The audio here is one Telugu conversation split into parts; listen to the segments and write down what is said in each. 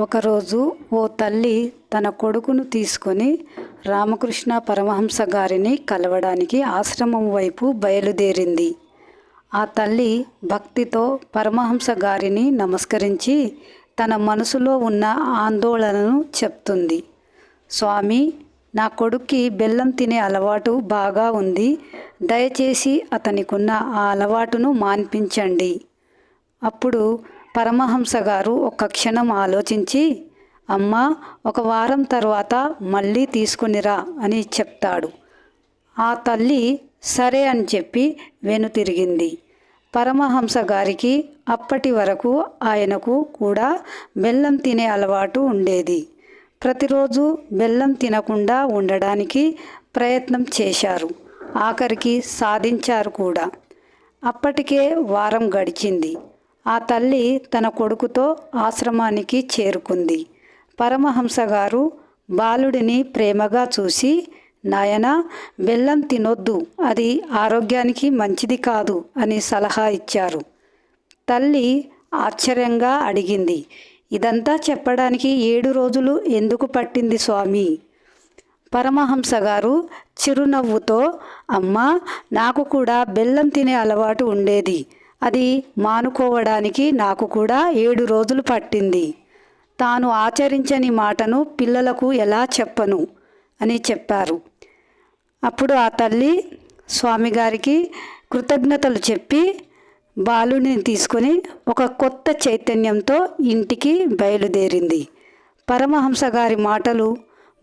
ఒకరోజు ఓ తల్లి తన కొడుకును తీసుకొని రామకృష్ణ పరమహంస గారిని కలవడానికి ఆశ్రమం వైపు బయలుదేరింది. ఆ తల్లి భక్తితో పరమహంస గారిని నమస్కరించి తన మనసులో ఉన్న ఆందోళనను చెప్తుంది. స్వామి, నా కొడుక్కి బెల్లం తినే అలవాటు బాగా ఉంది. దయచేసి అతనికున్న ఆ అలవాటును మాన్పించండి. అప్పుడు పరమహంస గారు ఒక్క క్షణం ఆలోచించి, అమ్మా, ఒక వారం తర్వాత మళ్ళీ తీసుకునిరా అని చెప్తాడు. ఆ తల్లి సరే అని చెప్పి వెనుతిరిగింది. పరమహంస గారికి అప్పటి వరకు ఆయనకు కూడా బెల్లం తినే అలవాటు ఉండేది. ప్రతిరోజు బెల్లం తినకుండా ఉండడానికి ప్రయత్నం చేశారు. ఆఖరికి సాధించారు కూడా. అప్పటికే వారం గడిచింది. ఆ తల్లి తన కొడుకుతో ఆశ్రమానికి చేరుకుంది. పరమహంస గారు బాలుడిని ప్రేమగా చూసి, నాయనా, బెల్లం తినొద్దు, అది ఆరోగ్యానికి మంచిది కాదు అని సలహా ఇచ్చారు. తల్లి ఆశ్చర్యంగా అడిగింది, ఇదంతా చెప్పడానికి 7 రోజులు ఎందుకు పట్టింది స్వామి? పరమహంస గారు చిరునవ్వుతో, అమ్మా, నాకు కూడా బెల్లం తినే అలవాటు ఉండేది. అది మానుకోవడానికి నాకు కూడా 7 రోజులు పట్టింది. తాను ఆచరించని మాటను పిల్లలకు ఎలా చెప్పను అని చెప్పారు. అప్పుడు ఆ తల్లి స్వామిగారికి కృతజ్ఞతలు చెప్పి బాలుడిని తీసుకొని ఒక కొత్త చైతన్యంతో ఇంటికి బయలుదేరింది. పరమహంస గారి మాటలు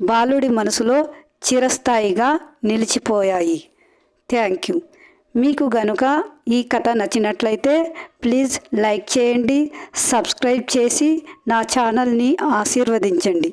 బాలుడి మనసులో చిరస్థాయిగా నిలిచిపోయాయి. Thank you. మీకు గనుక ఈ కథ నచ్చినట్లయితే ప్లీజ్ లైక్ చేయండి, సబ్స్క్రైబ్ చేసి నా ఛానల్ని ఆశీర్వదించండి.